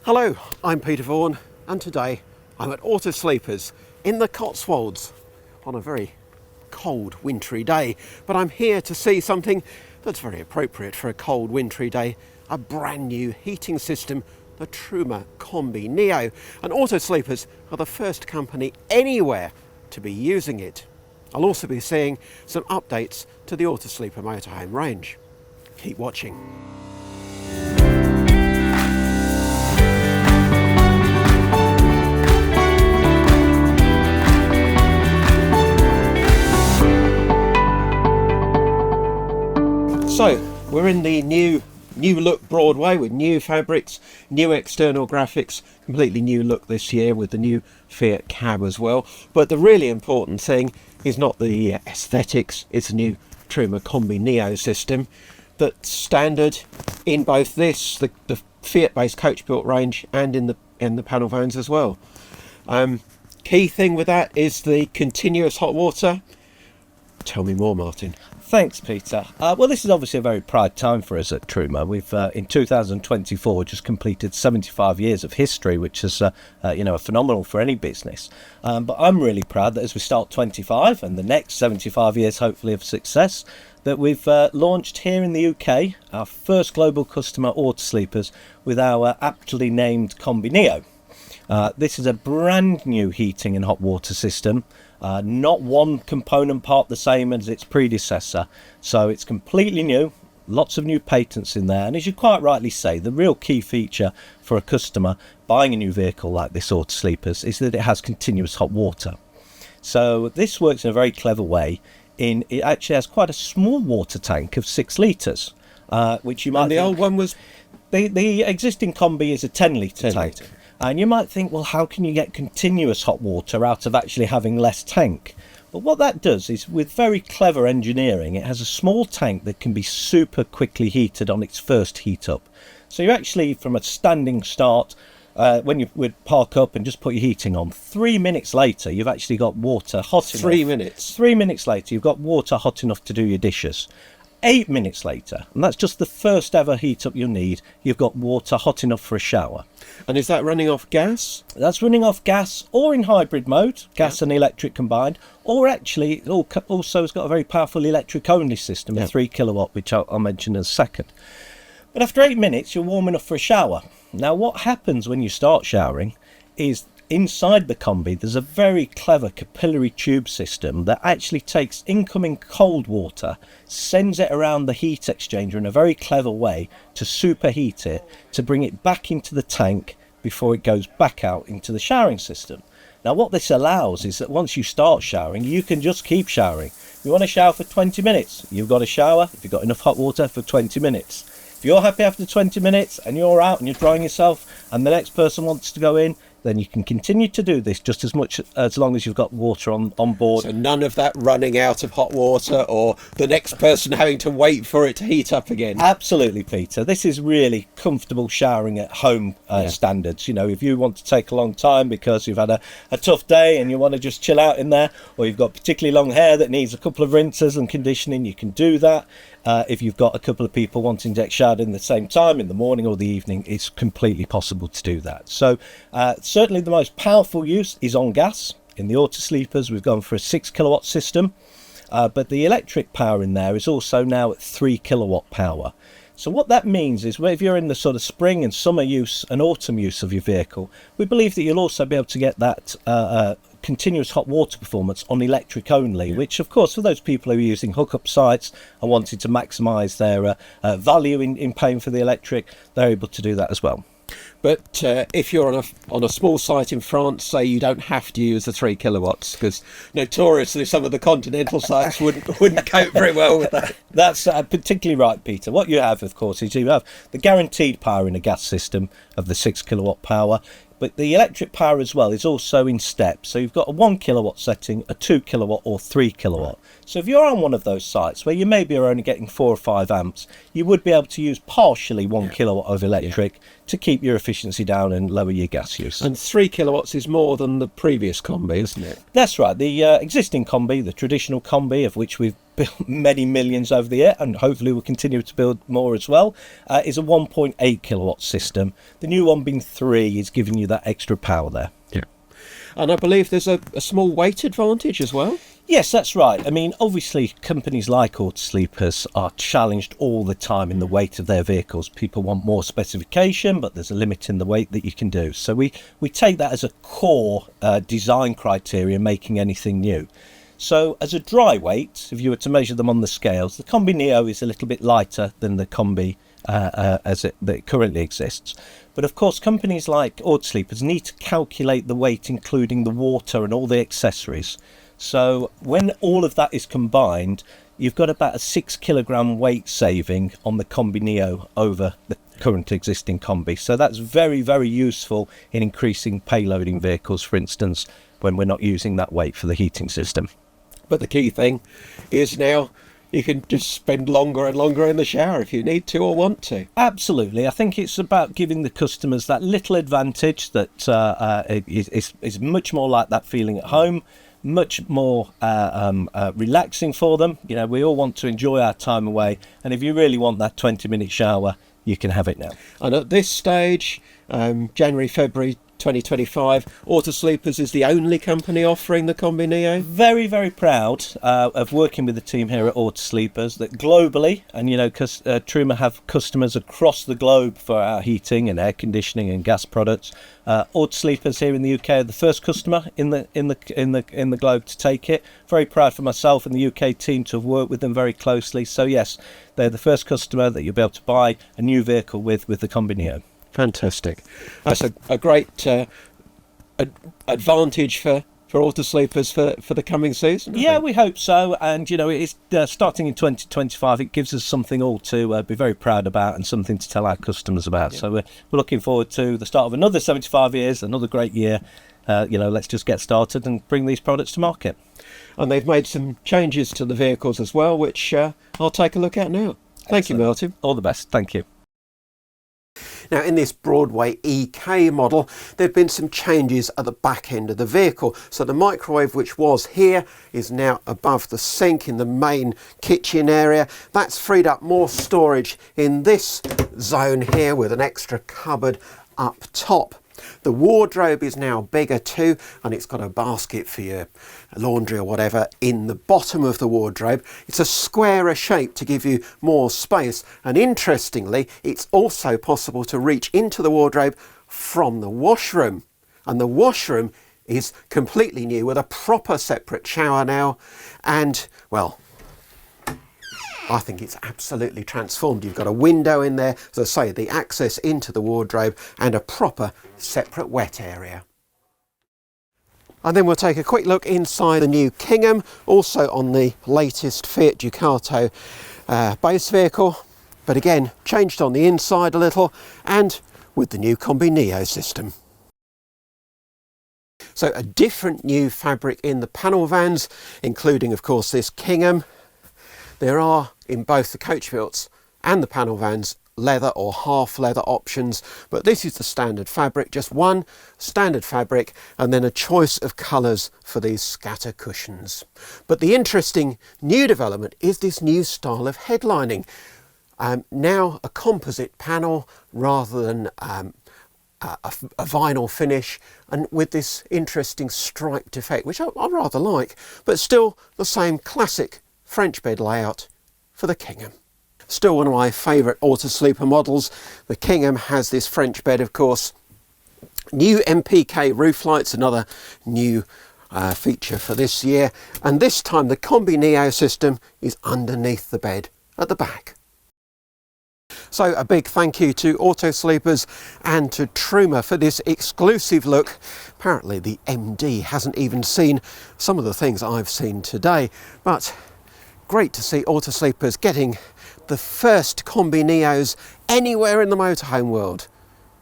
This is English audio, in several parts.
Hello, I'm Peter Vaughan, and today I'm at Auto Sleepers in the Cotswolds on a very cold, wintry day. But I'm here to see something that's very appropriate for a cold, wintry day, a brand new heating system, the Truma Combi Neo. And Auto Sleepers are the first company anywhere to be using it. I'll also be seeing some updates to the Auto Sleeper motorhome range. Keep watching. So we're in the new look Broadway with new fabrics, new external graphics, completely new look this year with the new Fiat cab as well. But the really important thing is not the aesthetics, it's the new Truma Combi Neo system that's standard in both the Fiat based coach built range and in the panel vans as well. Key thing with that is the continuous hot water. Tell me more, Martin. Thanks, Peter. Well, this is obviously a very proud time for us at Truma. We've, in 2024, just completed 75 years of history, which is, a phenomenal for any business. But I'm really proud that as we start 25 and the next 75 years, hopefully, of success, that we've launched here in the UK our first global customer Auto Sleepers with our aptly named CombiNeo. This is a brand new heating and hot water system. Not one component part the same as its predecessor, so it's completely new, lots of new patents in there, and as you quite rightly say, the real key feature for a customer buying a new vehicle like this Auto Sleepers is that it has continuous hot water. So this works in a very clever way. It actually has quite a small water tank of 6 litres, which you might and the old one was... The existing Combi is a 10-litre tank. Litre. And you might think, well, how can you get continuous hot water out of actually having less tank? But what that does is, with very clever engineering, it has a small tank that can be super quickly heated on its first heat up. So you actually, from a standing start, when you would park up and just put your heating on, 3 minutes later, you've actually got water hot enough. 3 minutes? 3 minutes later, you've got water hot enough to do your dishes. 8 minutes later, and that's just the first ever heat up you'll need, you've got water hot enough for a shower. And is that running off gas? That's running off gas or in hybrid mode, gas and electric combined, or actually it also has got a very powerful electric only system, a 3 kilowatt, which I'll mention in a second. But after 8 minutes, you're warm enough for a shower. Now, what happens when you start showering is inside the Combi, there's a very clever capillary tube system that actually takes incoming cold water, sends it around the heat exchanger in a very clever way to superheat it, to bring it back into the tank before it goes back out into the showering system. Now, what this allows is that once you start showering, you can just keep showering. If you want to shower for 20 minutes, you've got a shower, if you've got enough hot water, for 20 minutes. If you're happy after 20 minutes and you're out and you're drying yourself and the next person wants to go in, then you can continue to do this just as long as you've got water on board. So none of that running out of hot water or the next person having to wait for it to heat up again. Absolutely, Peter. This is really comfortable showering at home standards. You know, if you want to take a long time because you've had a tough day and you want to just chill out in there, or you've got particularly long hair that needs a couple of rinses and conditioning, you can do that. If you've got a couple of people wanting to get showered in the same time, in the morning or the evening, it's completely possible to do that. So certainly the most powerful use is on gas. In the Auto Sleepers, we've gone for a 6 kilowatt system, but the electric power in there is also now at 3 kilowatt power. So what that means is, if you're in the sort of spring and summer use and autumn use of your vehicle, we believe that you'll also be able to get that continuous hot water performance on electric only, which of course for those people who are using hookup sites and wanting to maximise their value in paying for the electric, they're able to do that as well. But if you're on a small site in France, say, you don't have to use the 3 kilowatts, because notoriously some of the continental sites wouldn't cope very well with that. That's particularly right, Peter. What you have, of course, is you have the guaranteed power in a gas system of the 6 kilowatt power. But the electric power as well is also in steps. So you've got a 1 kilowatt setting, a 2 kilowatt or 3 kilowatt. So if you're on one of those sites where you maybe are only getting 4 or 5 amps, you would be able to use partially 1 kilowatt of electric to keep your efficiency down and lower your gas use. And 3 kilowatts is more than the previous Combi, isn't it? That's right. The existing Combi, the traditional Combi, of which we've built many millions over the year, and hopefully we'll continue to build more as well, is a 1.8 kilowatt system. The new one being 3 is giving you that extra power there. Yeah. And I believe there's a small weight advantage as well. Yes, that's right. I mean, obviously, companies like Autosleepers are challenged all the time in the weight of their vehicles. People want more specification, but there's a limit in the weight that you can do. So we take that as a core design criteria, making anything new. So as a dry weight, if you were to measure them on the scales, the CombiNeo is a little bit lighter than the Combi that it currently exists. But of course, companies like Autosleepers need to calculate the weight, including the water and all the accessories. So when all of that is combined, you've got about a 6 kilogram weight saving on the CombiNeo over the current existing Combi. So that's very, very useful in increasing payloading vehicles, for instance, when we're not using that weight for the heating system. But the key thing is now you can just spend longer and longer in the shower if you need to or want to. Absolutely. I think it's about giving the customers that little advantage that is much more like that feeling at home, much more relaxing for them. You know, we all want to enjoy our time away, and if you really want that 20-minute shower, you can have it now. And at this stage, January, February 2025, Autosleepers is the only company offering the CombiNeo. Very, very proud of working with the team here at Autosleepers, that globally, and you know, because Truma have customers across the globe for our heating and air conditioning and gas products. Autosleepers here in the UK are the first customer in the globe to take it. Very proud for myself and the UK team to have worked with them very closely. So yes, they're the first customer that you'll be able to buy a new vehicle with the CombiNeo. Fantastic. That's a great advantage for Autosleepers for the coming season. Yeah, we hope so. And, you know, it's starting in 2025. It gives us something all to be very proud about and something to tell our customers about. Yeah. So we're looking forward to the start of another 75 years, another great year. You know, let's just get started and bring these products to market. And they've made some changes to the vehicles as well, which I'll take a look at now. Thank you, Martin. All the best. Thank you. Now, in this Broadway EK model, there have been some changes at the back end of the vehicle. So the microwave, which was here, is now above the sink in the main kitchen area. That's freed up more storage in this zone here with an extra cupboard up top. The wardrobe is now bigger too, and it's got a basket for your laundry or whatever in the bottom of the wardrobe. It's a squarer shape to give you more space, and interestingly, it's also possible to reach into the wardrobe from the washroom. And the washroom is completely new with a proper separate shower now, and well, I think it's absolutely transformed. You've got a window in there, as I say, the access into the wardrobe, and a proper separate wet area. And then we'll take a quick look inside the new Kingham, also on the latest Fiat Ducato base vehicle, but again changed on the inside a little, and with the new CombiNeo system. So a different new fabric in the panel vans, including of course this Kingham. There are, in both the coach builts and the panel vans, leather or half leather options, but this is the standard fabric, just one standard fabric, and then a choice of colours for these scatter cushions. But the interesting new development is this new style of headlining. Now a composite panel rather than a vinyl finish, and with this interesting striped effect, which I rather like, but still the same classic French bed layout for the Kingham. Still one of my favourite Autosleeper models. The Kingham has this French bed, of course. New MPK roof lights, another new feature for this year. And this time the CombiNeo system is underneath the bed at the back. So a big thank you to Autosleepers and to Truma for this exclusive look. Apparently the MD hasn't even seen some of the things I've seen today, but great to see Autosleepers getting the first CombiNeos anywhere in the motorhome world.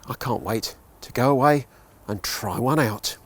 I can't wait to go away and try one out.